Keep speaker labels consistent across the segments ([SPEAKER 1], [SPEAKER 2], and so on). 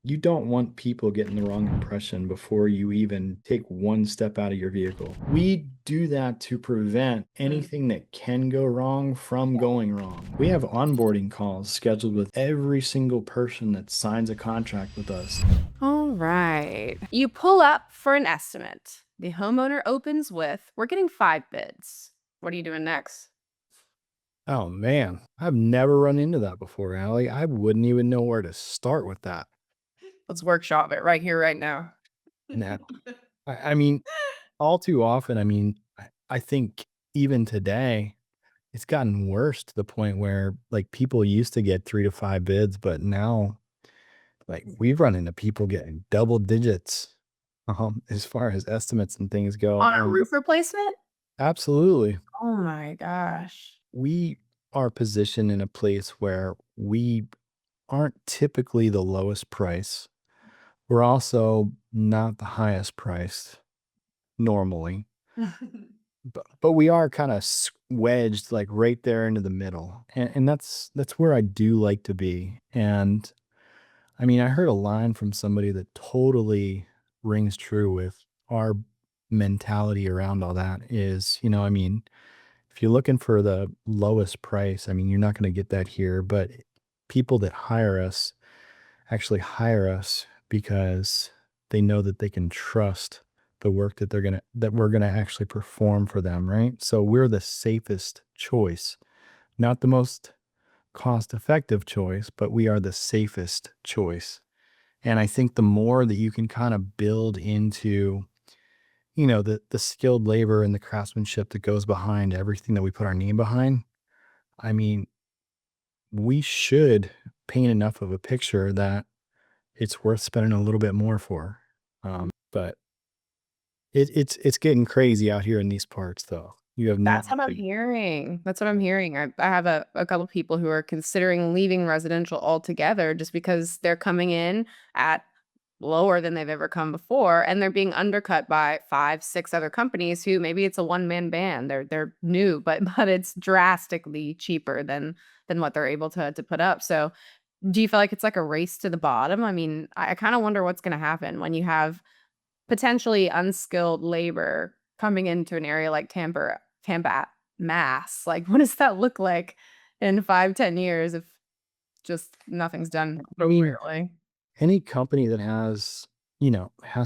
[SPEAKER 1] You don't want people getting the wrong impression before you even take one step out of your vehicle. We do that to prevent anything that can go wrong from going wrong. We have onboarding calls scheduled with every single person that signs a contract with us.
[SPEAKER 2] All right. You pull up for an estimate. The homeowner opens with, we're getting 5 bids. What are you doing next?
[SPEAKER 1] Oh man, I've never run into that before, Allie. I wouldn't even know where to start with that.
[SPEAKER 2] Let's workshop it right here, right now.
[SPEAKER 1] Nah, I mean, all too often, I think even today, it's gotten worse to the point where, like, people used to get 3 to 5 bids, but now, like, we've run into people getting double digits, as far as estimates and things go,
[SPEAKER 2] On a roof replacement?
[SPEAKER 1] absolutely.
[SPEAKER 2] Oh my gosh.
[SPEAKER 1] We are positioned in a place where we aren't typically the lowest price. We're also not the highest priced normally. But we are kinda wedged, like, right there into the middle, and that's where I do like to be, and, I mean, I heard a line from somebody that totally rings true with our mentality around all that is, I mean, if you're looking for the lowest price, I mean, you're not gonna get that here, but people that hire us actually hire us because they know that they can trust the work that we're gonna actually perform for them, right? So we're the safest choice, not the most cost effective choice, but we are the safest choice. And I think the more that you can kind of build into, the skilled labor and the craftsmanship that goes behind everything that we put our name behind, I mean, we should paint enough of a picture that it's worth spending a little bit more for. But it's getting crazy out here in these parts, though. You have no
[SPEAKER 2] That's what I'm
[SPEAKER 1] idea.
[SPEAKER 2] hearing. That's what I'm hearing. I have a couple people who are considering leaving residential altogether just because they're coming in at lower than they've ever come before, and they're being undercut by 5, 6 other companies who maybe it's a one-man band. They're new, but but it's drastically cheaper than what they're able to put up. So, do you feel like it's like a race to the bottom? I mean, I kind of wonder what's going to happen when you have potentially unskilled labor coming into an area like Tampa, Mass. Like, what does that look like in 5, 10 years if just nothing's done
[SPEAKER 1] I mean,
[SPEAKER 2] appropriately?
[SPEAKER 1] any company that has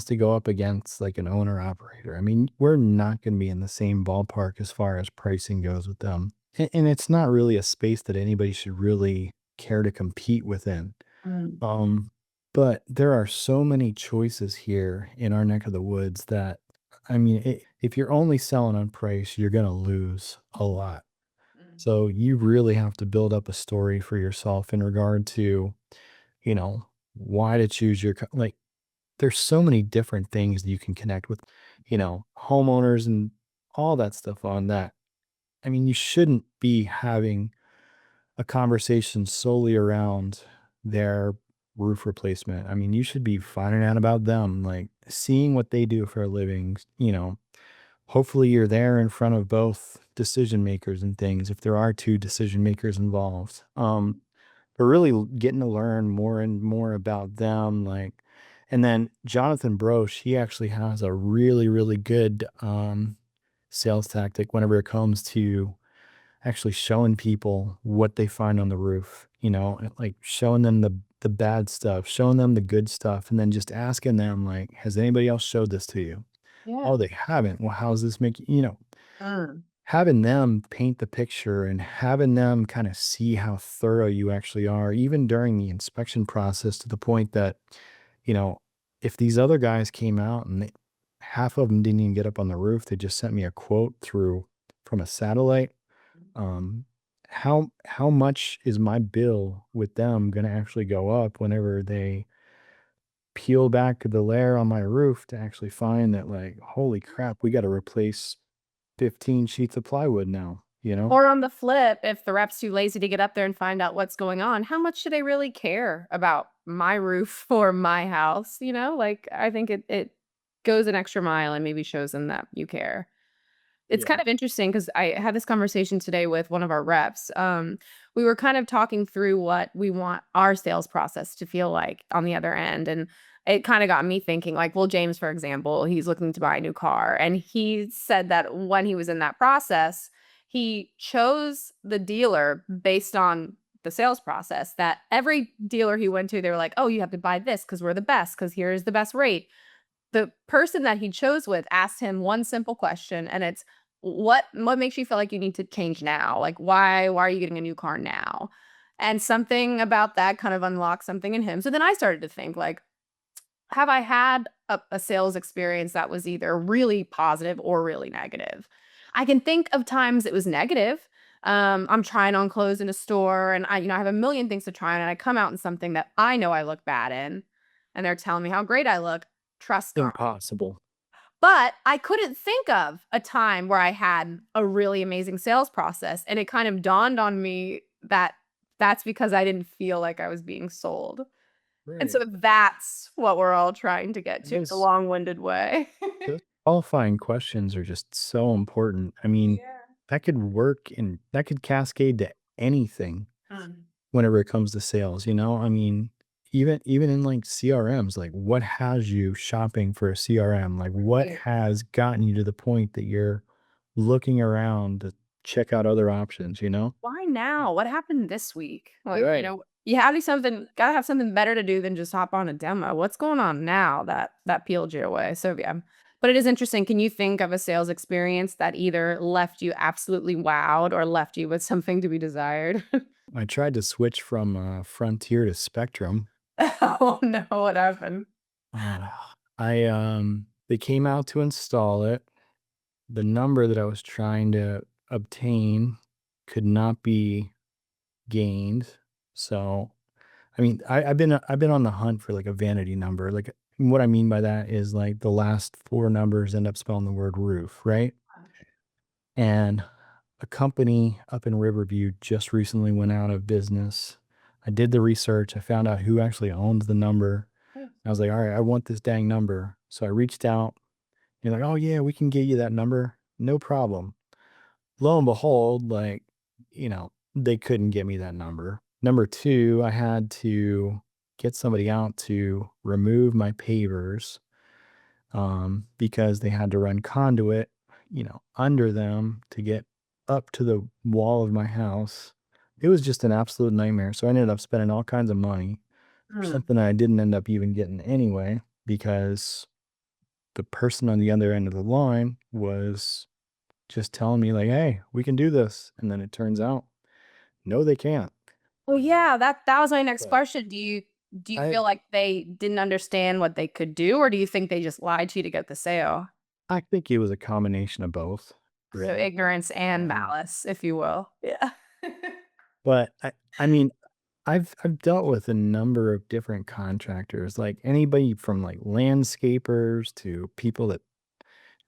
[SPEAKER 1] to go up against like an owner operator. I mean, we're not going to be in the same ballpark as far as pricing goes with them. And it's not really a space that anybody should really care to compete within.
[SPEAKER 2] Mm.
[SPEAKER 1] Um, but there are so many choices here in our neck of the woods that, I mean, if you're only selling on price, you're going to lose a lot.
[SPEAKER 2] Mm.
[SPEAKER 1] So you really have to build up a story for yourself in regard to, why to choose like, there's so many different things that you can connect with, homeowners and all that stuff on that. I mean, you shouldn't be having a conversation solely around their roof replacement. I mean, you should be finding out about them, like seeing what they do for a living. Hopefully you're there in front of both decision makers and things if there are two decision makers involved. But really getting to learn more and more about them, like, and then Jonathan Broche, he actually has a really, really good sales tactic whenever it comes to actually showing people what they find on the roof, and, like showing them the bad stuff, showing them the good stuff, and then just asking them like, "Has anybody else showed this to you?"
[SPEAKER 2] Yeah.
[SPEAKER 1] "Oh, they haven't." "Well, how's this make
[SPEAKER 2] Mm.
[SPEAKER 1] having them paint the picture and having them kind of see how thorough you actually are, even during the inspection process, to the point that, you know, if these other guys came out and half of them didn't even get up on the roof, they just sent me a quote through from a satellite. um, how much is my bill with them gonna actually go up whenever they peel back the layer on my roof to actually find that, like, holy crap, we got to replace 15 sheets of plywood now, you know?
[SPEAKER 2] Or on the flip, if the rep's too lazy to get up there and find out what's going on, how much do they really care about my roof or my house, you know? Like, I think it goes an extra mile and maybe shows them that you care. It's
[SPEAKER 1] Yeah.
[SPEAKER 2] kind of interesting because I had this conversation today with one of our reps. We were kind of talking through what we want our sales process to feel like on the other end. And it kind of got me thinking, like, well, James, for example, he's looking to buy a new car. And he said that when he was in that process, he chose the dealer based on the sales process. That every dealer he went to, they were like, oh, you have to buy this because we're the best, because here's the best rate. The person that he chose with asked him one simple question, and it's, "What makes you feel like you need to change now? Like, why are you getting a new car now?" And something about that kind of unlocked something in him. So then I started to think, like, have I had a sales experience that was either really positive or really negative? I can think of times it was negative. I'm trying on clothes in a store, and I have a million things to try on, and I come out in something that I know I look bad in, and they're telling me how great I look. Trust gone.
[SPEAKER 1] Impossible.
[SPEAKER 2] But I couldn't think of a time where I had a really amazing sales process, and it kind of dawned on me that that's because I didn't feel like I was being sold. And
[SPEAKER 1] Right.
[SPEAKER 2] so that's what we're all trying to get
[SPEAKER 1] And
[SPEAKER 2] to, the long-winded way.
[SPEAKER 1] those qualifying questions are just so important. I mean,
[SPEAKER 2] Yeah.
[SPEAKER 1] that could work and that could cascade to anything
[SPEAKER 2] Mm.
[SPEAKER 1] whenever it comes to sales, you know? I mean, even in like CRMs, like what has you shopping for a CRM? Like what
[SPEAKER 2] Right.
[SPEAKER 1] has gotten you to the point that you're looking around to check out other options, you know?
[SPEAKER 2] Why now? What happened this week? Like,
[SPEAKER 1] Right.
[SPEAKER 2] you have something gotta have something better to do than just hop on a demo. What's going on now that peeled you away? So, yeah. But it is interesting. Can you think of a sales experience that either left you absolutely wowed or left you with something to be desired?
[SPEAKER 1] I tried to switch from Frontier to Spectrum.
[SPEAKER 2] Oh, no. What happened?
[SPEAKER 1] Uh, they came out to install it. The number that I was trying to obtain could not be gained. So, I mean, I've been on the hunt for like a vanity number. Like what I mean by that is like the last four numbers end up spelling the word roof, right? And a company up in Riverview just recently went out of business. I did the research. I found out who actually owns the number. I was like, all right, I want this dang number. So I reached out. You're like, oh yeah, we can get you that number. No problem. Lo and behold, like, they couldn't get me that number. Number two, I had to get somebody out to remove my pavers because they had to run conduit, under them to get up to the wall of my house. It was just an absolute nightmare. So I ended up spending all kinds of money for
[SPEAKER 2] Mm.
[SPEAKER 1] something I didn't end up even getting anyway because the person on the other end of the line was just telling me like, "Hey, we can do this." And then it turns out, no, they can't.
[SPEAKER 2] Well, yeah, that was my next
[SPEAKER 1] But
[SPEAKER 2] question. Do you
[SPEAKER 1] I
[SPEAKER 2] feel like they didn't understand what they could do, or do you think they just lied to you to get the sale?
[SPEAKER 1] I think it was a combination of both,
[SPEAKER 2] So
[SPEAKER 1] really.
[SPEAKER 2] ignorance and
[SPEAKER 1] Um,
[SPEAKER 2] malice, if you will. Yeah.
[SPEAKER 1] but I mean, I've dealt with a number of different contractors, like anybody from like landscapers to people that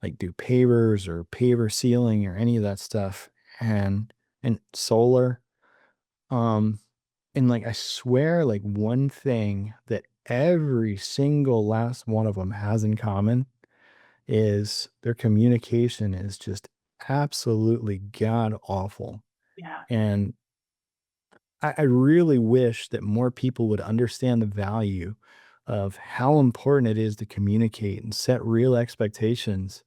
[SPEAKER 1] like do pavers or paver sealing or any of that stuff and solar. Um and like I swear like one thing that every single last one of them has in common is their communication is just absolutely god awful.
[SPEAKER 2] Yeah.
[SPEAKER 1] And I really wish that more people would understand the value of how important it is to communicate and set real expectations.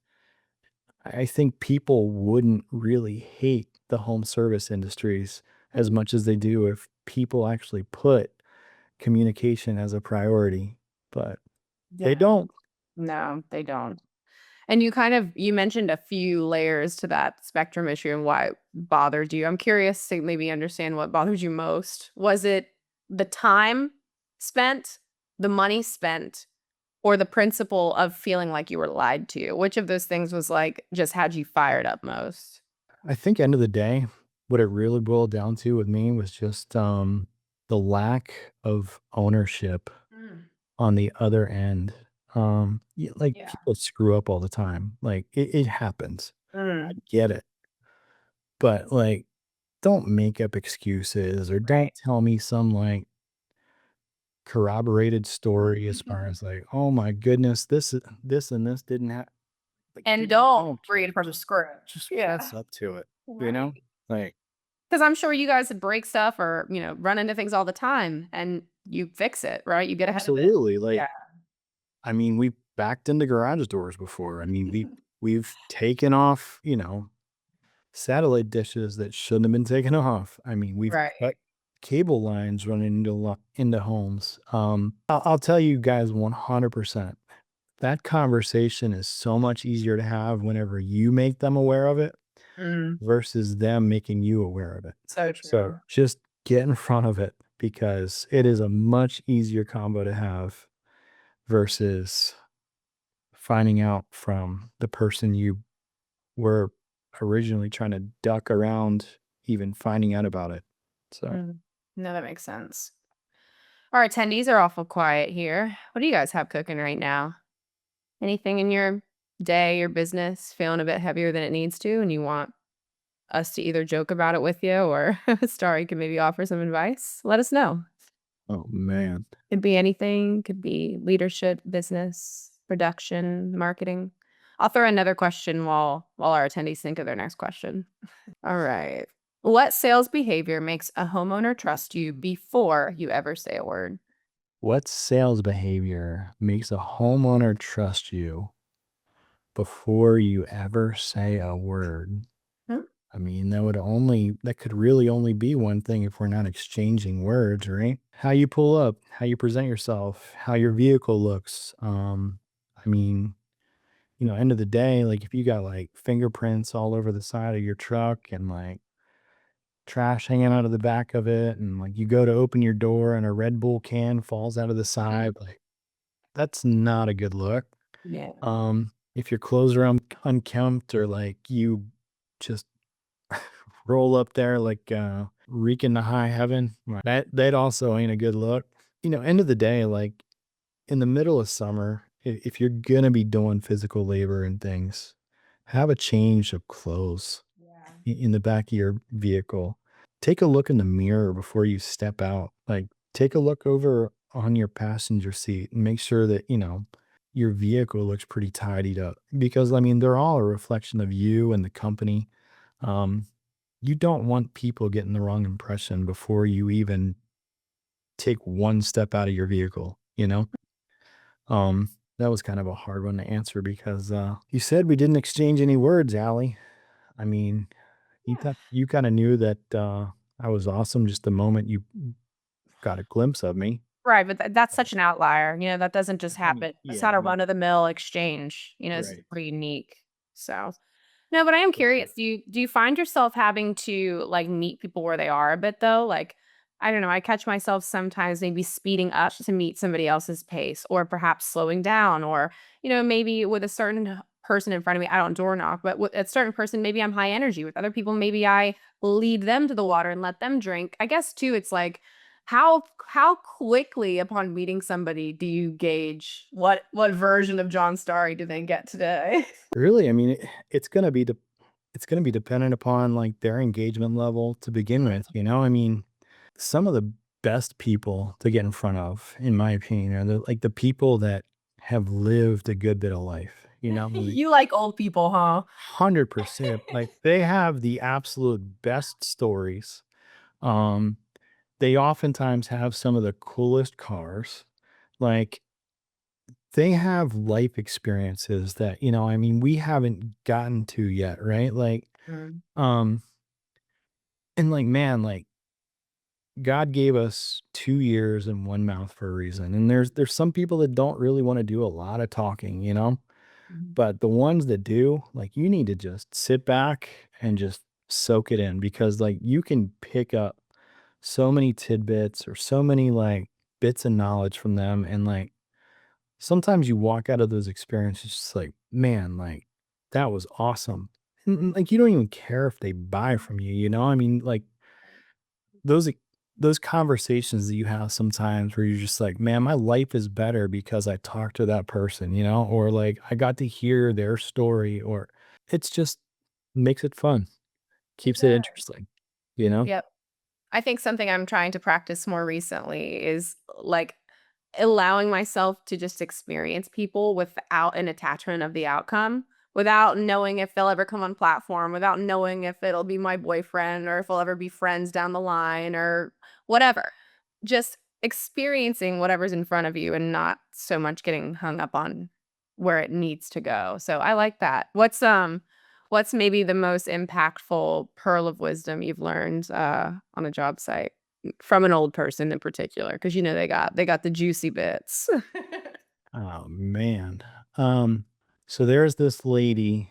[SPEAKER 1] I think people wouldn't really hate the home service industries as much as they do if people actually put communication as a priority, but they
[SPEAKER 2] Yeah.
[SPEAKER 1] don't.
[SPEAKER 2] No, they don't. And you mentioned a few layers to that spectrum issue and why it bothered you. I'm curious to maybe understand what bothered you most. Was it the time spent, the money spent, or the principle of feeling like you were lied to? Which of those things was like just had you fired up most?
[SPEAKER 1] I think end of the day, what it really boiled down to with me was just the lack of ownership
[SPEAKER 2] Mm.
[SPEAKER 1] on the other end. Like
[SPEAKER 2] Yeah.
[SPEAKER 1] people screw up all the time. Like it happens. I
[SPEAKER 2] Mm.
[SPEAKER 1] get it. But like don't make up excuses or don't
[SPEAKER 2] Right.
[SPEAKER 1] tell me some like corroborated story as far as like, oh my goodness, this and this didn't happen. Like,
[SPEAKER 2] And
[SPEAKER 1] dude, I
[SPEAKER 2] don't
[SPEAKER 1] don't
[SPEAKER 2] read
[SPEAKER 1] care.
[SPEAKER 2] it from scratch.
[SPEAKER 1] Just
[SPEAKER 2] Yeah.
[SPEAKER 1] fess up to it, you know?
[SPEAKER 2] Right.
[SPEAKER 1] Like,
[SPEAKER 2] Because I'm sure you guys break stuff or, run into things all the time and you fix it, right? You get ahead of it.
[SPEAKER 1] absolutely. Like,
[SPEAKER 2] Yeah.
[SPEAKER 1] I mean, we backed into garage doors before. I mean, we've taken off, satellite dishes that shouldn't have been taken off. I mean, we've
[SPEAKER 2] Right.
[SPEAKER 1] cut cable lines running into homes. I'll tell you guys 100%. That conversation is so much easier to have whenever you make them aware of it
[SPEAKER 2] Mm,
[SPEAKER 1] versus them making you aware of it.
[SPEAKER 2] so
[SPEAKER 1] So
[SPEAKER 2] true.
[SPEAKER 1] just get in front of it because it is a much easier combo to have versus finding out from the person you were originally trying to duck around even finding out about it. So,
[SPEAKER 2] Mm. No, that makes sense. Our attendees are awful quiet here. What do you guys have cooking right now? Anything in your day, your business feeling a bit heavier than it needs to, and you want us to either joke about it with you or Starry can maybe offer some advice? Let us know.
[SPEAKER 1] oh man.
[SPEAKER 2] Could be anything, could be leadership, business, production, marketing. I'll throw another question while our attendees think of their next question. All right. What sales behavior makes a homeowner trust you before you ever say a word?
[SPEAKER 1] What sales behavior makes a homeowner trust you before you ever say a word?
[SPEAKER 2] Hmm?
[SPEAKER 1] I mean, that could really only be one thing if we're not exchanging words, right? How you pull up, how you present yourself, how your vehicle looks. I mean, end of the day, like if you got like fingerprints all over the side of your truck and like trash hanging out of the back of it, and like you go to open your door and a Red Bull can falls out of the side, like that's not a good look.
[SPEAKER 2] Yeah.
[SPEAKER 1] If your clothes are unkempt or like you just roll up there like reeking to high heaven, that also ain't a good look. End of the day, like in the middle of summer, if you're gonna be doing physical labor and things, have a change of clothes
[SPEAKER 2] Yeah.
[SPEAKER 1] in the back of your vehicle. Take a look in the mirror before you step out. Like, take a look over on your passenger seat and make sure that, your vehicle looks pretty tidied up because, I mean, they're all a reflection of you and the company. Um, you don't want people getting the wrong impression before you even take one step out of your vehicle, you know? Um, that was kind of a hard one to answer because you said we didn't exchange any words, Allie. I mean, you kinda knew that, I was awesome just the moment you got a glimpse of me.
[SPEAKER 2] Right, but that's
[SPEAKER 1] But,
[SPEAKER 2] such an outlier, that doesn't just
[SPEAKER 1] I mean,
[SPEAKER 2] happen. It's
[SPEAKER 1] yeah,
[SPEAKER 2] not
[SPEAKER 1] I
[SPEAKER 2] a
[SPEAKER 1] mean,
[SPEAKER 2] run-of-the-mill exchange, this is
[SPEAKER 1] right,
[SPEAKER 2] pretty unique. So no, but I am
[SPEAKER 1] for sure.
[SPEAKER 2] curious, do you find yourself having to, like, meet people where they are a bit, though? Like, I don't know, I catch myself sometimes maybe speeding up to meet somebody else's pace or perhaps slowing down or, maybe with a certain person in front of me, I don't door knock, but with a certain person, maybe I'm high energy. With other people, maybe I lead them to the water and let them drink. I guess, too, it's like, how quickly upon meeting somebody do you gauge what version of John Starry do they get today?
[SPEAKER 1] Really, I mean, it's gonna be dependent upon, like, their engagement level to begin with, you know? I mean, some of the best people to get in front of, in my opinion, are the people that have lived a good bit of life, like
[SPEAKER 2] You like old people, huh?
[SPEAKER 1] 100%. Like, they have the absolute best stories. Um, they oftentimes have some of the coolest cars. Like, they have life experiences that, I mean, we haven't gotten to yet, right? Like,
[SPEAKER 2] Mm,
[SPEAKER 1] um, and like, man, like, God gave us 2 ears and 1 mouth for a reason, and there's some people that don't really wanna do a lot of talking,
[SPEAKER 2] mhm.
[SPEAKER 1] but the ones that do, like, you need to just sit back and just soak it in because, like, you can pick up so many tidbits or so many, like, bits of knowledge from them, and, like, sometimes you walk out of those experiences just like, "Man, like, that was awesome." And, like, you don't even care if they buy from you, you know? I mean, like, those e those conversations that you have sometimes where you're just like, "Man, my life is better because I talked to that person," or like, "I got to hear their story," or it's just makes it fun,
[SPEAKER 2] It
[SPEAKER 1] keeps it
[SPEAKER 2] does.
[SPEAKER 1] interesting, you know?
[SPEAKER 2] Yep. I think something I'm trying to practice more recently is, like, allowing myself to just experience people without an attachment of the outcome. without knowing if they'll ever come on platform, without knowing if it'll be my boyfriend or if we'll ever be friends down the line or whatever. Just experiencing whatever's in front of you and not so much getting hung up on where it needs to go. So I like that. What's maybe the most impactful pearl of wisdom you've learned on a job site from an old person in particular? Because you know they got the juicy bits.
[SPEAKER 1] Oh man. Um, so there's this lady.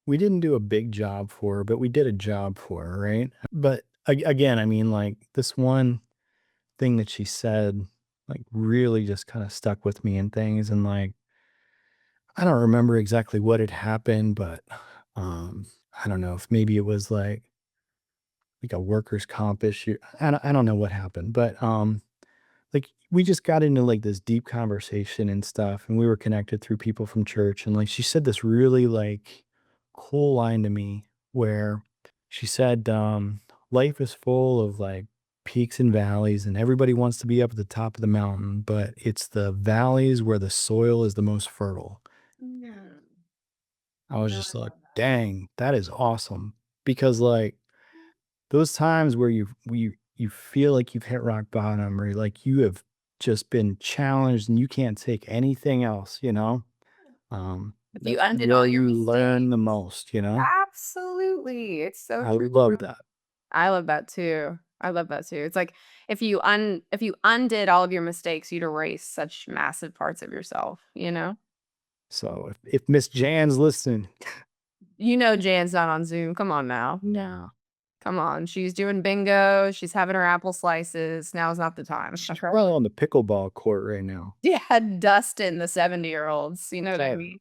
[SPEAKER 1] We didn't do a big job for her, but we did a job for her, right? But again, I mean, like this one thing that she said, like really just kind of stuck with me and things. And like, I don't remember exactly what had happened, but um, I don't know if maybe it was like a workers' comp issue. I don't know what happened, but like we just got into like this deep conversation and stuff, and we were connected through people from church. And like she said this really like cool line to me where she said, life is full of like peaks and valleys, and everybody wants to be up at the top of the mountain, but it's the valleys where the soil is the most fertile.
[SPEAKER 2] Mm.
[SPEAKER 1] I was
[SPEAKER 2] No,
[SPEAKER 1] just
[SPEAKER 2] I
[SPEAKER 1] like,
[SPEAKER 2] love that.
[SPEAKER 1] dang, that is awesome. Because like those times where you feel like you've hit rock bottom or like you have just been challenged and you can't take anything else, you know?
[SPEAKER 2] If you
[SPEAKER 1] That's
[SPEAKER 2] undid
[SPEAKER 1] where
[SPEAKER 2] all your
[SPEAKER 1] you
[SPEAKER 2] mistakes.
[SPEAKER 1] learn the most, you know?
[SPEAKER 2] Absolutely. It's so
[SPEAKER 1] I
[SPEAKER 2] true.
[SPEAKER 1] love that.
[SPEAKER 2] I love that too. I love that too. It's like if you undid all of your mistakes, you'd erase such massive parts of yourself, you know?
[SPEAKER 1] So if Miss Jan's listening,
[SPEAKER 2] You know Jan's not on Zoom. Come on now.
[SPEAKER 1] no.
[SPEAKER 2] Come on. She's doing bingo. She's having her apple slices. Now's not the time.
[SPEAKER 1] She's
[SPEAKER 2] Okay.
[SPEAKER 1] probably on the pickleball court right now.
[SPEAKER 2] Yeah, Dustin, the 70-year-olds. You know what I
[SPEAKER 1] So
[SPEAKER 2] mean?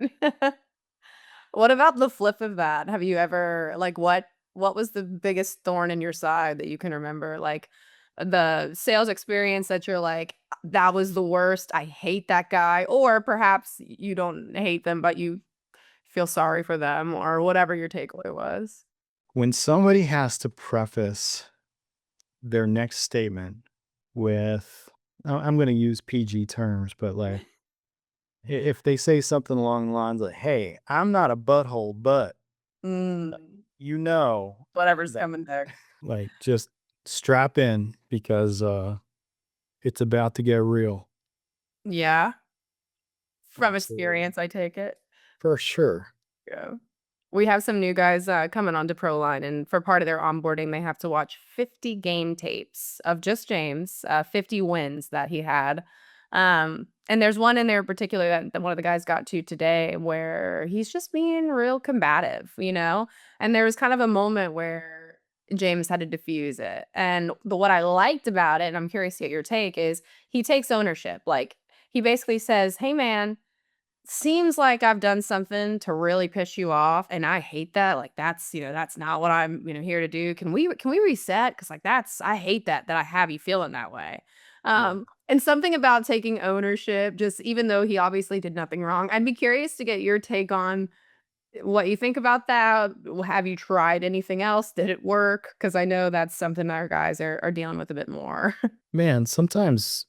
[SPEAKER 2] What about the flip of that? Have you ever like what was the biggest thorn in your side that you can remember? Like the sales experience that you're like, that was the worst. I hate that guy. Or perhaps you don't hate them, but you feel sorry for them or whatever your takeaway was.
[SPEAKER 1] when somebody has to preface their next statement with, I'm going to use PG terms, but like, if they say something along the lines of, "Hey, I'm not a butthole, but,"
[SPEAKER 2] Mm,
[SPEAKER 1] you know
[SPEAKER 2] whatever's
[SPEAKER 1] that
[SPEAKER 2] coming next.
[SPEAKER 1] like, just strap in because, it's about to get real.
[SPEAKER 2] Yeah. From
[SPEAKER 1] Absolutely.
[SPEAKER 2] experience, I take it.
[SPEAKER 1] For sure.
[SPEAKER 2] Yeah. We have some new guys coming onto ProLine, and for part of their onboarding, they have to watch 50 game tapes of just James, 50 wins that he had. And there's one in there in particular that one of the guys got to today where he's just being real combative, you know? And there was kind of a moment where James had to diffuse it. And what I liked about it, and I'm curious to get your take, is he takes ownership. Like, he basically says, "Hey, man, seems like I've done something to really piss you off, and I hate that, like, that's not what I'm, here to do. Can we reset? Because like, I hate that I have you feeling that way."
[SPEAKER 1] Yeah.
[SPEAKER 2] And something about taking ownership, just even though he obviously did nothing wrong, I'd be curious to get your take on what you think about that. Have you tried anything else? Did it work? Because I know that's something our guys are dealing with a bit more.
[SPEAKER 1] Man, sometimes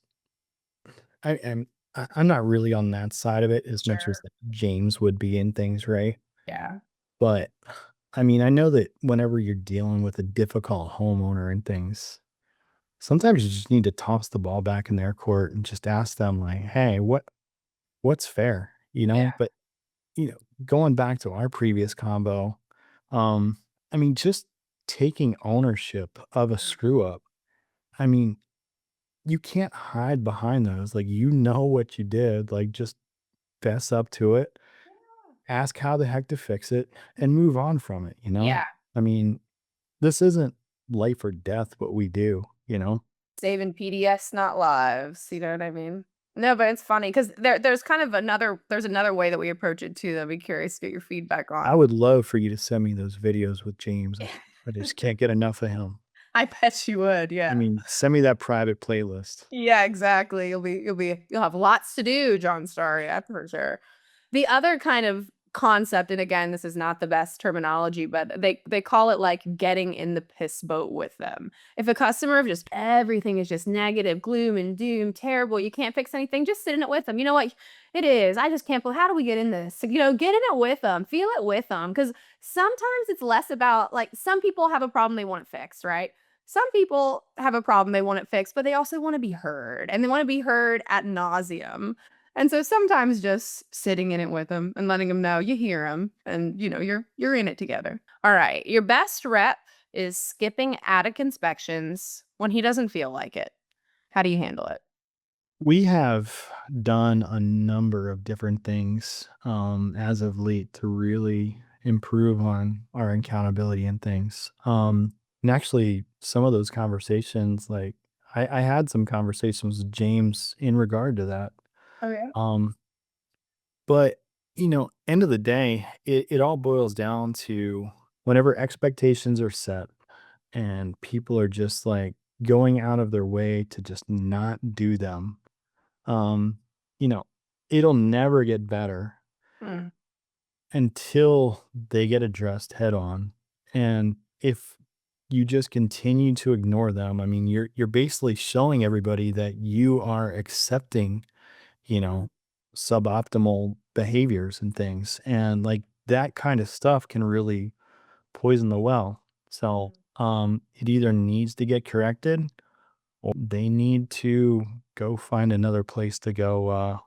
[SPEAKER 1] I am I'm not really on that side of it as much as
[SPEAKER 2] Sure.
[SPEAKER 1] like James would be in things, right?
[SPEAKER 2] Yeah.
[SPEAKER 1] But I mean, I know that whenever you're dealing with a difficult homeowner and things, sometimes you just need to toss the ball back in their court and just ask them like, "Hey, what's fair?" You know?
[SPEAKER 2] Yeah.
[SPEAKER 1] But, you know, going back to our previous combo, um, I mean, just taking ownership of a screw up. I mean, you can't hide behind those. Like, you know what you did. Like, just fess up to it, ask how the heck to fix it, and move on from it, you know?
[SPEAKER 2] Yeah.
[SPEAKER 1] I mean, this isn't life or death what we do, you know?
[SPEAKER 2] Saving PDFs, not lives, you know what I mean? No, but it's funny because there's kind of another way that we approach it too that I'd be curious to get your feedback
[SPEAKER 1] I
[SPEAKER 2] on.
[SPEAKER 1] would love for you to send me those videos with James. I just can't get enough of him.
[SPEAKER 2] I bet you would,
[SPEAKER 1] I
[SPEAKER 2] yeah.
[SPEAKER 1] mean, send me that private playlist.
[SPEAKER 2] Yeah, exactly. You'll have lots to do, John Starry, that's for sure. The other kind of concept, and again, this is not the best terminology, but they call it like getting in the piss boat with them. If a customer of just everything is just negative, gloom and doom, terrible, you can't fix anything, just sit in it with them. You know what? It is. I just can't believe, how do we get in this? Get in it with them, feel it with them. Because sometimes it's less about like some people have a problem they want it fixed, right? Some people have a problem they want it fixed, but they also want to be heard and they want to be heard at nauseum. And so sometimes just sitting in it with them and letting them know you hear them and you're in it together. All right, your best rep is skipping attic inspections when he doesn't feel like it. How do you handle it?
[SPEAKER 1] We have done a number of different things as of late to really improve on our accountability and things. And actually, some of those conversations, like I had some conversations with James in regard to that.
[SPEAKER 2] Oh yeah.
[SPEAKER 1] Um, but end of the day, it all boils down to whenever expectations are set and people are just like going out of their way to just not do them. um, you know, it'll never get better
[SPEAKER 2] Mm.
[SPEAKER 1] until they get addressed head on. And if you just continue to ignore them, I mean, you're basically showing everybody that you are accepting, you know, suboptimal behaviors and things. And like that kind of stuff can really poison the well. So it either needs to get corrected or they need to go find another place to go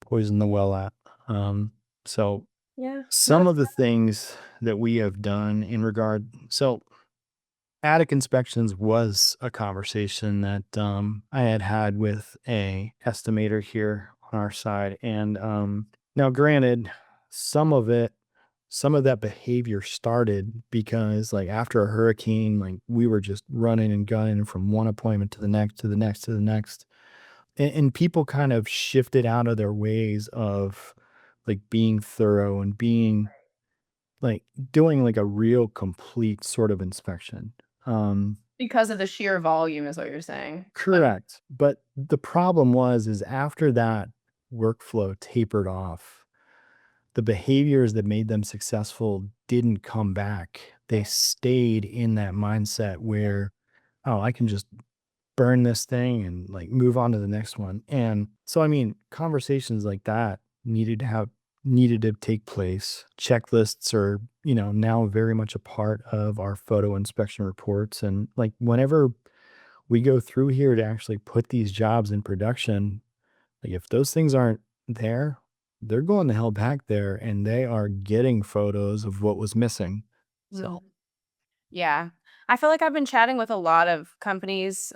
[SPEAKER 1] poison the well at. Um, so
[SPEAKER 2] Yeah. No,
[SPEAKER 1] some of the things that we have done in regard, so attic inspections was a conversation that I had had with a estimator here on our side, and now granted, some of it, some of that behavior started because like after a hurricane, like we were just running and gunning from one appointment to the next, to the next, to the next, and people kind of shifted out of their ways of like being thorough and being like doing like a real complete sort of inspection.
[SPEAKER 2] because of the sheer volume is what you're saying.
[SPEAKER 1] Correct. But the problem was is after that workflow tapered off, the behaviors that made them successful didn't come back. They stayed in that mindset where, oh, I can just burn this thing and like move on to the next one. And so, I mean, conversations like that needed to take place. Checklists are, now very much a part of our photo inspection reports. And like whenever we go through here to actually put these jobs in production, like if those things aren't there, they're going the hell back there and they are getting photos of what was missing. So
[SPEAKER 2] Mhm. Yeah. I feel like I've been chatting with a lot of companies,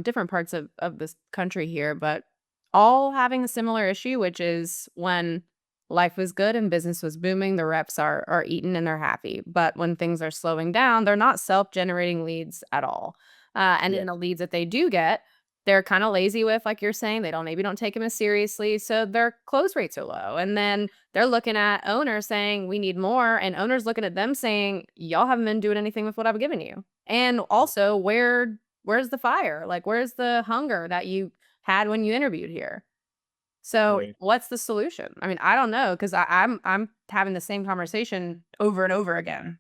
[SPEAKER 2] different parts of this country here, but all having a similar issue, which is when life was good and business was booming, the reps are eating and they're happy. But when things are slowing down, they're not self-generating leads at all. And
[SPEAKER 1] yeah.
[SPEAKER 2] in the leads that they do get, they're kind of lazy with, like you're saying, they don't maybe don't take them as seriously. So their close rates are low. And then they're looking at owners saying, "We need more," and owners looking at them saying, "Y'all haven't been doing anything with what I've given you." And also, where's the fire? Like, where's the hunger that you had when you interviewed here? So,
[SPEAKER 1] Right.
[SPEAKER 2] what's the solution? I mean, I don't know because I'm having the same conversation over and over again.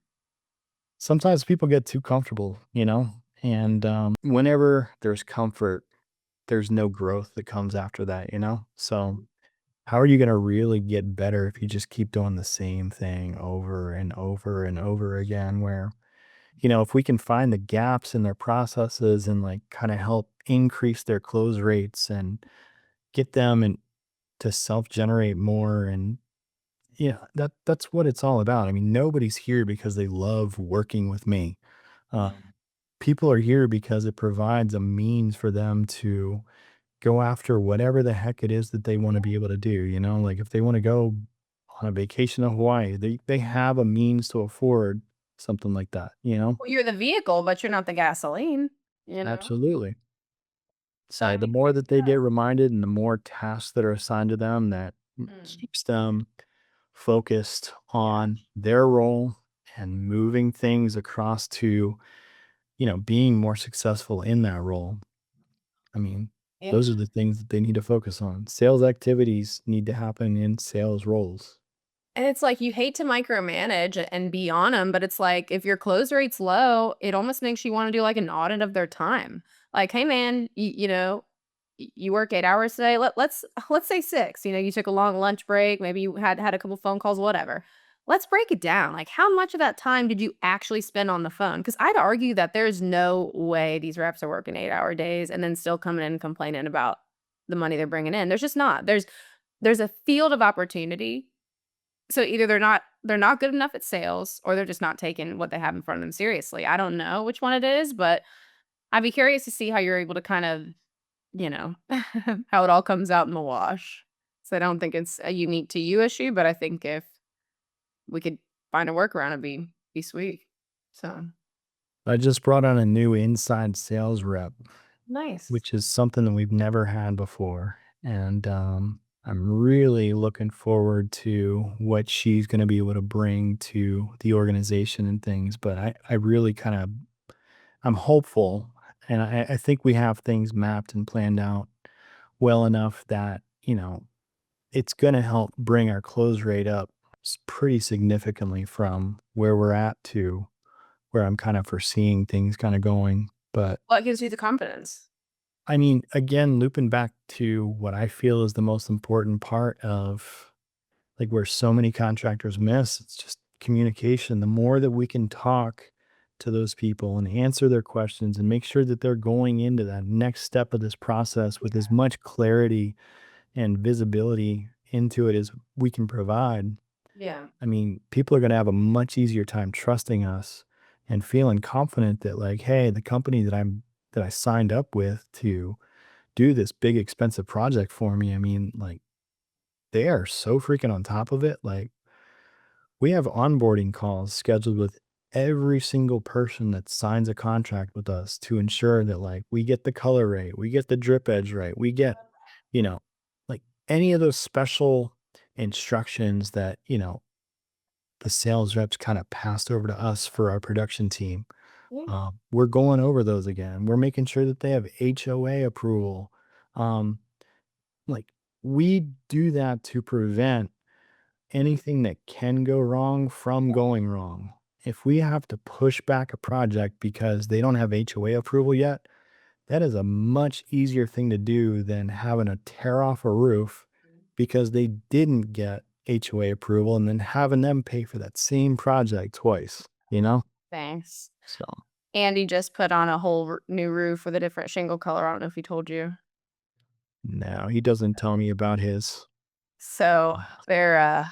[SPEAKER 1] Sometimes people get too comfortable, and whenever there's comfort, there's no growth that comes after that. So, how are you going to really get better if you just keep doing the same thing over and over and over again? Where, if we can find the gaps in their processes and like kind of help increase their close rates and get them and to self generate more and yeah, that's what it's all about. I mean, nobody's here because they love working with me. Um, People are here because it provides a means for them to go after whatever the heck it is that they want to be able to do. Like if they want to go on a vacation to Hawaii, they have a means to afford something like that.
[SPEAKER 2] Well, you're the vehicle, but you're not the gasoline, you know?
[SPEAKER 1] Absolutely.
[SPEAKER 2] So, I
[SPEAKER 1] So the
[SPEAKER 2] mean,
[SPEAKER 1] more that they get reminded and the more tasks that are assigned to them, that
[SPEAKER 2] mm,
[SPEAKER 1] keeps them focused
[SPEAKER 2] yeah.
[SPEAKER 1] on their role and moving things across to, being more successful in that role. I mean,
[SPEAKER 2] Yeah.
[SPEAKER 1] those are the things that they need to focus on. Sales activities need to happen in sales roles.
[SPEAKER 2] And it's like you hate to micromanage and be on them, but it's like if your close rate's low, it almost makes you wanna do, like, an audit of their time. Like, "Hey, man, you know, you work 8 hours today? Let's say 6, you know, you took a long lunch break, maybe you had a couple phone calls, whatever. Let's break it down, like, how much of that time did you actually spend on the phone? Because 'Cause I'd argue that there's no way these reps are working 8-hour days and then still coming in and complaining about the money they're bringing in. There's just not. There's a field of opportunity, so either they're not good enough at sales or they're just not taking what they have in front of them seriously. I don't know which one it is, but I'd be curious to see how you're able to kind of, you know, how it all comes out in the wash. So I don't think it's a unique to you issue, but I think if we could find a workaround, it'd be sweet. So
[SPEAKER 1] I just brought on a new inside sales rep,
[SPEAKER 2] nice.
[SPEAKER 1] which is something that we've never had before. And I'm really looking forward to what she's going to be able to bring to the organization and things. But I really kind of, I'm hopeful. And I think we have things mapped and planned out well enough that, it's going to help bring our close rate up pretty significantly from where we're at to where I'm kind of foreseeing things kind of going. But
[SPEAKER 2] What gives you the confidence?
[SPEAKER 1] I mean, again, looping back to what I feel is the most important part of like where so many contractors miss, it's just communication. The more that we can talk to those people and answer their questions and make sure that they're going into that next step of this process with as much clarity and visibility into it as we can provide.
[SPEAKER 2] Yeah.
[SPEAKER 1] I mean, people are going to have a much easier time trusting us and feeling confident that like, hey, the company that I signed up with to do this big expensive project for me, I mean, like they are so freaking on top of it. Like we have onboarding calls scheduled with every single person that signs a contract with us to ensure that like we get the color right, we get the drip edge right, we get, you know, like any of those special instructions that, the sales reps kind of passed over to us for our production team.
[SPEAKER 2] Yeah.
[SPEAKER 1] We're going over those again. We're making sure that they have HOA approval. Um, like we do that to prevent anything that can go wrong from going wrong. If we have to push back a project because they don't have HOA approval yet, that is a much easier thing to do than having to tear off a roof because they didn't get HOA approval and then having them pay for that same project twice, you know?
[SPEAKER 2] Thanks.
[SPEAKER 1] So,
[SPEAKER 2] Andy just put on a whole new roof with a different shingle color. I don't know if he told you.
[SPEAKER 1] no, he doesn't tell me about his.
[SPEAKER 2] So they're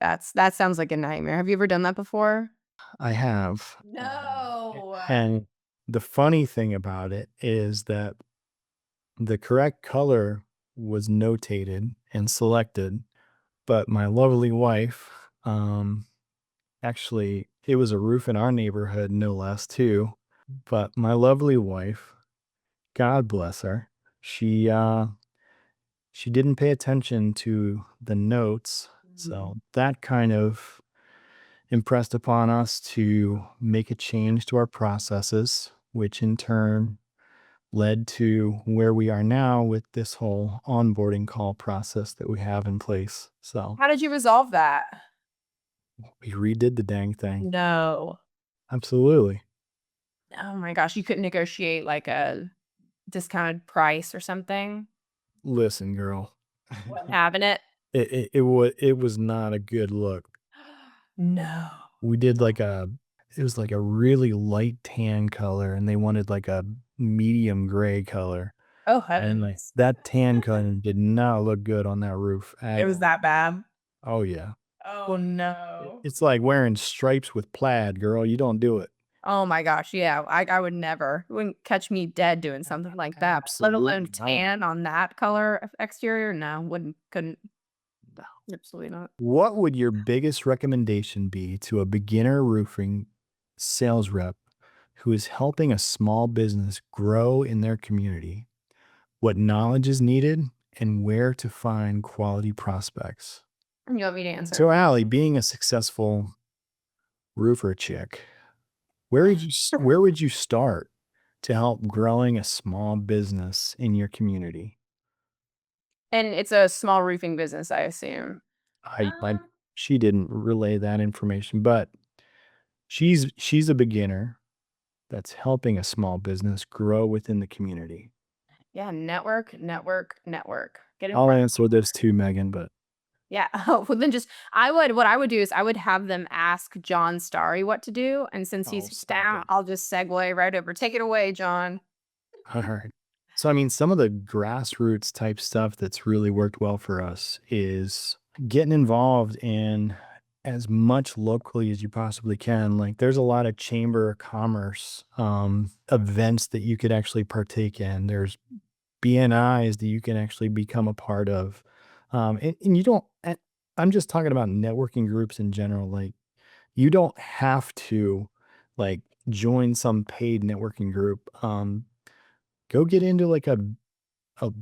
[SPEAKER 2] that sounds like a nightmare. Have you ever done that before?
[SPEAKER 1] I have.
[SPEAKER 2] No.
[SPEAKER 1] And the funny thing about it is that the correct color was notated and selected, but my lovely wife, actually, it was a roof in our neighborhood, no less, too. But my lovely wife, God bless her, she she didn't pay attention to the notes,
[SPEAKER 2] Mhm.
[SPEAKER 1] so that kind of impressed upon us to make a change to our processes, which in turn led to where we are now with this whole onboarding call process that we have in place. So
[SPEAKER 2] How did you resolve that?
[SPEAKER 1] we redid the dang thing.
[SPEAKER 2] No.
[SPEAKER 1] Absolutely.
[SPEAKER 2] Oh my gosh, you couldn't negotiate like a discounted price or something?
[SPEAKER 1] Listen, girl,
[SPEAKER 2] Wasn't having it?
[SPEAKER 1] it was not a good look.
[SPEAKER 2] No.
[SPEAKER 1] We did like a it was like a really light tan color, and they wanted like a medium gray color,
[SPEAKER 2] Oh,
[SPEAKER 1] and like
[SPEAKER 2] heavens.
[SPEAKER 1] that tan color did not look good on that roof
[SPEAKER 2] It
[SPEAKER 1] at
[SPEAKER 2] was
[SPEAKER 1] all.
[SPEAKER 2] that bad?
[SPEAKER 1] Oh yeah,
[SPEAKER 2] Oh, no.
[SPEAKER 1] it's like wearing stripes with plaid, girl. You don't do it.
[SPEAKER 2] Oh my gosh, yeah, I would never. You wouldn't catch me dead doing something like that, let alone
[SPEAKER 1] Absolutely not.
[SPEAKER 2] tan on that color of exterior. No, wouldn't, couldn't. Absolutely not.
[SPEAKER 1] What would your biggest recommendation be to a beginner roofing sales rep who is helping a small business grow in their community? What knowledge is needed and where to find quality prospects?
[SPEAKER 2] You want me to answer?
[SPEAKER 1] So, Allie, being a successful roofer chick, where would you start to help growing a small business in your community?
[SPEAKER 2] And it's a small roofing business, I assume.
[SPEAKER 1] I she didn't relay that information, but she's a beginner that's helping a small business grow within the community.
[SPEAKER 2] Yeah, network, network, network. Get in
[SPEAKER 1] I'll
[SPEAKER 2] front.
[SPEAKER 1] answer this too, Megan, but
[SPEAKER 2] Yeah. Oh, well, then just what I would do is I would have them ask John Starry what to do, and since
[SPEAKER 1] oh,
[SPEAKER 2] he's
[SPEAKER 1] stop
[SPEAKER 2] down,
[SPEAKER 1] it.
[SPEAKER 2] I'll just segue right over. Take it away, John.
[SPEAKER 1] All right. So, I mean, some of the grassroots type stuff that's really worked well for us is getting involved in as much locally as you possibly can. Like, there's a lot of chamber of commerce events that you could actually partake in. There's BNIs that you can actually become a part of. And you don't, I'm just talking about networking groups in general. Like, you don't have to like join some paid networking group. Go get into like a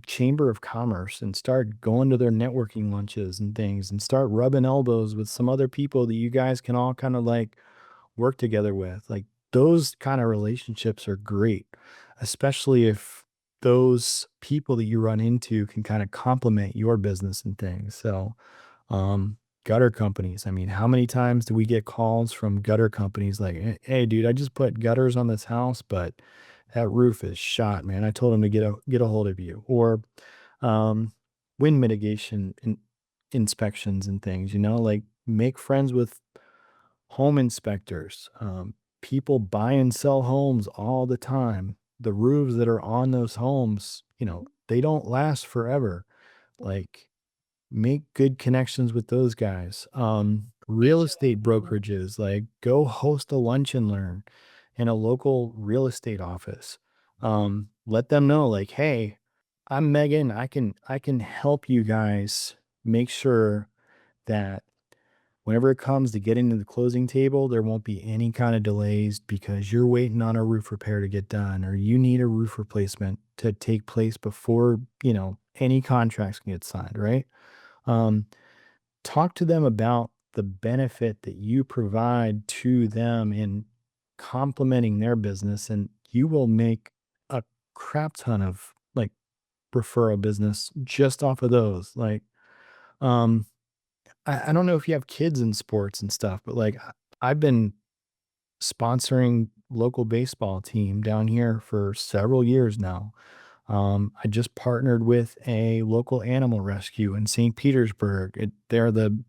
[SPEAKER 1] chamber of commerce and start going to their networking lunches and things and start rubbing elbows with some other people that you guys can all kind of like work together with. Like those kind of relationships are great, especially if those people that you run into can kind of complement your business and things. So, um, gutter companies. I mean, how many times do we get calls from gutter companies like, "Hey, dude, I just put gutters on this house, but that roof is shot, man. I told him to get a hold of you." Or um, wind mitigation inspections and things, like make friends with home inspectors. People buy and sell homes all the time. The roofs that are on those homes, they don't last forever. Like, make good connections with those guys. Real estate brokerages, like go host a lunch and learn in a local real estate office. Let them know, like, hey, I'm Megan. I can help you guys make sure that whenever it comes to getting to the closing table, there won't be any kind of delays because you're waiting on a roof repair to get done, or you need a roof replacement to take place before, any contracts can get signed, right? Um, Talk to them about the benefit that you provide to them in complementing their business, and you will make a crap ton of like referral business just off of those. Like, um, I don't know if you have kids in sports and stuff, but like I've been sponsoring local baseball team down here for several years now. I just partnered with a local animal rescue in St. Petersburg. They're the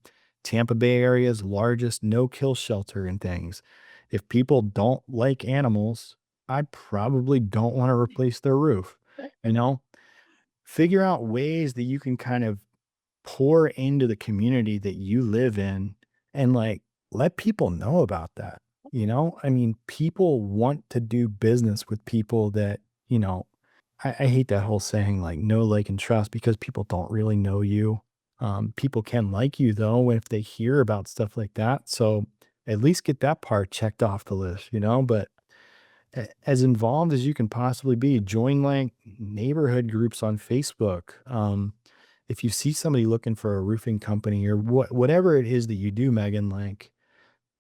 [SPEAKER 1] Tampa Bay area's largest no-kill shelter and things. If people don't like animals, I probably don't want to replace their roof. You know, Figure out ways that you can kind of pour into the community that you live in and like let people know about that. I mean, people want to do business with people that, I hate that whole saying like know, like, and trust because people don't really know you. People can like you though if they hear about stuff like that. So at least get that part checked off the list, but as involved as you can possibly be, join like neighborhood groups on Facebook. If you see somebody looking for a roofing company or whatever it is that you do, Megan, like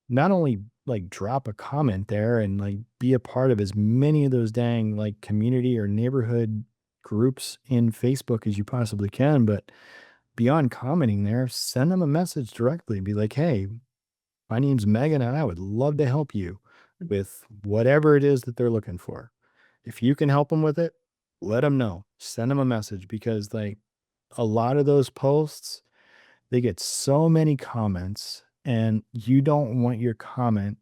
[SPEAKER 1] not only like drop a comment there and like be a part of as many of those dang like community or neighborhood groups in Facebook as you possibly can, but beyond commenting there, send them a message directly. Be like, hey, my name's Megan and I would love to help you with whatever it is that they're looking for. If you can help them with it, let them know. Send them a message because like a lot of those posts, they get so many comments and you don't want your comment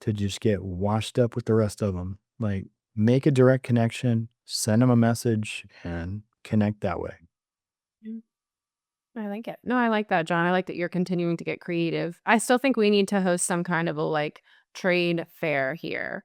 [SPEAKER 1] to just get washed up with the rest of them. Like make a direct connection, send them a message and connect that way.
[SPEAKER 2] Mm, I like it. No, I like that, John. I like that you're continuing to get creative. I still think we need to host some kind of a like trade fair here.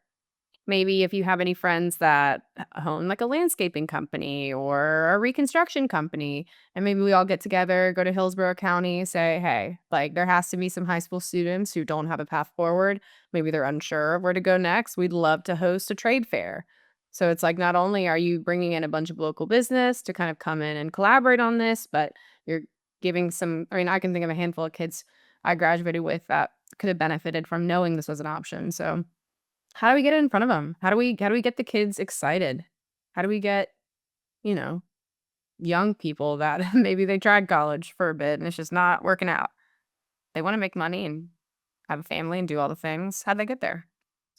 [SPEAKER 2] Maybe if you have any friends that own like a landscaping company or a reconstruction company, and maybe we all get together, go to Hillsborough County, say, hey, like there has to be some high school students who don't have a path forward. Maybe they're unsure of where to go next. We'd love to host a trade fair. So it's like not only are you bringing in a bunch of local business to kind of come in and collaborate on this, but you're giving some. I mean, I can think of a handful of kids I graduated with that could have benefited from knowing this was an option. So how do we get it in front of them? How do we get the kids excited? How do we get, you know, young people that maybe they tried college for a bit and it's just not working out? They want to make money and have a family and do all the things. How'd they get there?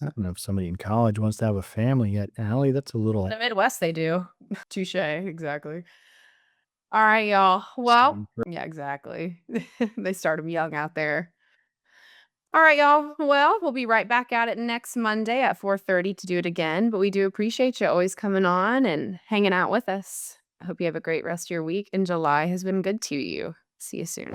[SPEAKER 1] I don't know if somebody in college wants to have a family yet, Allie. That's a little
[SPEAKER 2] In the Midwest, they do. Touche. Exactly. All right, y'all. Well,
[SPEAKER 1] extreme.
[SPEAKER 2] yeah, exactly. They start them young out there. All right, y'all. Well, we'll be right back at it next Monday at 4:30 to do it again. But we do appreciate you always coming on and hanging out with us. I hope you have a great rest of your week and July has been good to you. See you soon.